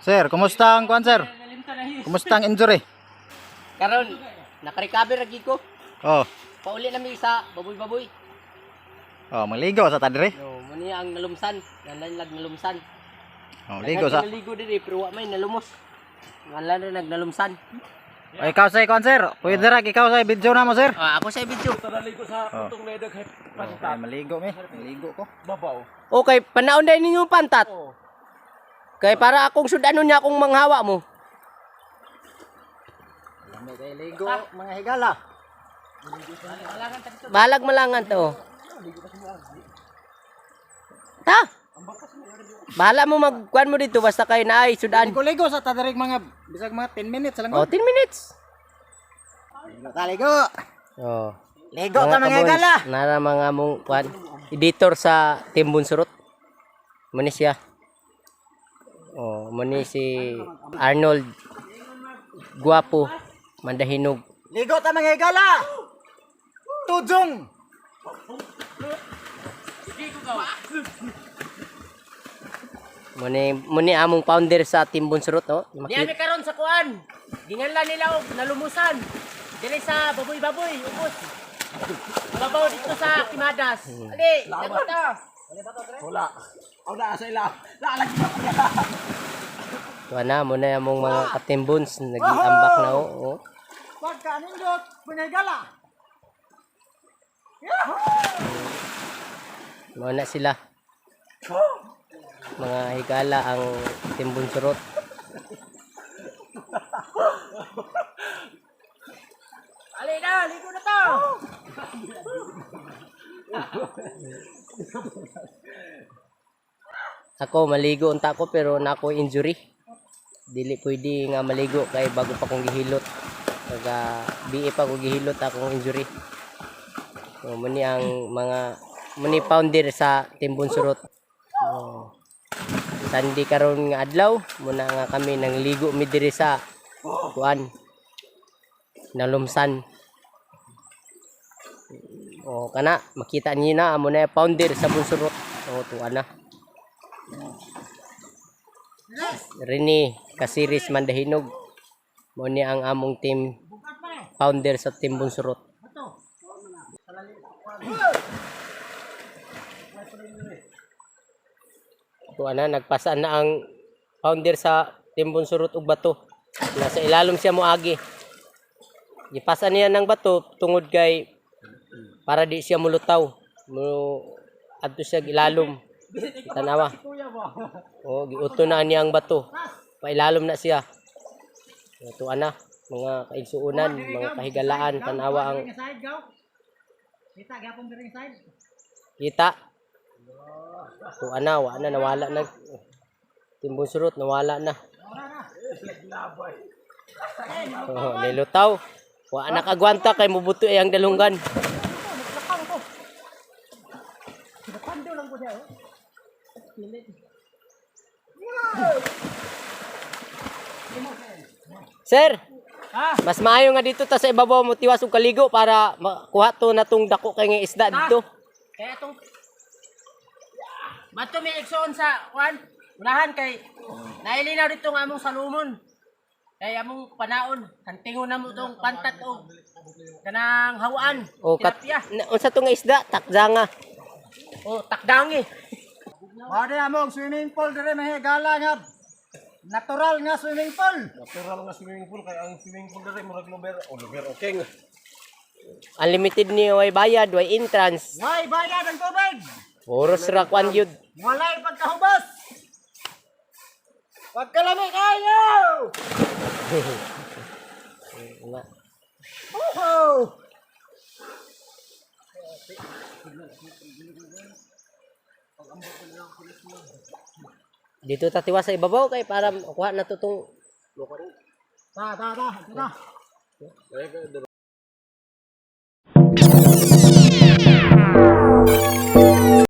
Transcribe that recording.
Sir, kumusta ang kuan sir? Kumusta ang injury? Karon, naka-recover lagi ko. Oh, Pauli na mi sa baboy-baboy. oh, maligo sa tadre. No, muni ang nalumsan, nanlag nalumsan. Oh, ligo sa. Naligo diri pero wa may nalumos. Wala na nagnalumsan. Ay, ikaw say kuan sir. Pwede ra ikaw say video na mo sir. Ako sa video. Naligo sa Oh. putong medog hep. Ay, maligo mi. Maligo ko. Babaw. Okay, panaon dai ninyo pantat. Oh. Kay para akong sudanon niya akong manghawa mo. May kay ligo mga higala. Balag malangan to. Ta. Bahala mo magkuan mo dito basta kay naay sudan. Ligo sa tadre mga bisag mga 10 minutes lang. Oh, 10 minutes. Ligo. Oh. Ligo ka mga higala. Nara mga mong kuan editor sa Timbon Surot. Mani siya. Oh, mani si Arnold Guwapo Mandahinog. Ligo ta mga higala. Tujong. Muni among founder sa Timbon Surot, oh. Di ami karon sa kuan. Ginganlan nila og nalumusan. Dili sa baboy-baboy, ubos. Babaw dito sa Kimadas. Ali, lagot ta. Wala. Aw na sa ila. Lagi pa pala. Wala mo na among mga katimbons nag-iambak na, oh. Pagka nindot mga higala. Muna sila. Mga higala ang Timbon Surot. Ali na, ligo na to. Ako maligo unta ko pero nako injury. Dili pwede nga maligo kay bago pa kong gihilot. Kaga BA pa ko gihilot akong injury. So muni ang mga muni founder sa Timbon Surot. Oh. Sandi karon nga adlaw muna nga kami nang ligo mi diri sa kuan nalumsan. Oh kana makita niyo na amo na founder sa Bunsurot. Oh tuwa na. Rini Kasiris Mandahinog mo ni ang among team founder sa Timbon Surot. Tuwa na nagpasaan na ang founder sa Timbon Surot og bato. Nasa ilalom siya moagi. Gipasan niya ng bato tungod kay para di siya mulutaw. Adto siya ilalom. Tanawa. Oh, giuto na niya ang bato. Pailalom na siya. Ito ana, mga kaigsuunan, mga kahigalaan, tanawa ang Kita gyapon diri side. kita. Ito ana, wa na nawala na. Timbon Surot nawala na. Oh, nilutaw. Wa nakagwanta kay mubuto ay ang dalunggan. Sir, mas maayo nga dito ta sa ibabaw mo tiwas og kaligo para makuha to natong dako kay nga isda dito. Kaya itong bato may igsoon sa kuan. Unahan kay nailinaw dito nga among salumon. Kay among panaon, kantingon na mo tong pantat og kanang hawaan. O Tilapia. unsa to nga isda? Takzanga. O takdangi. Mari among swimming pool diri mga higala nga. Natural nga swimming pool. Natural nga swimming pool kay ang swimming pool diri murag luber. O luber okay nga. Unlimited ni way bayad, way entrance. Way bayad ang tubig. Puro ra kwan yun. Walay pagkahubos. Wag ka lamig kayo. Woohoo! Dito tatiwa sa ibabaw kay para makuha na to tong Ta. Kaya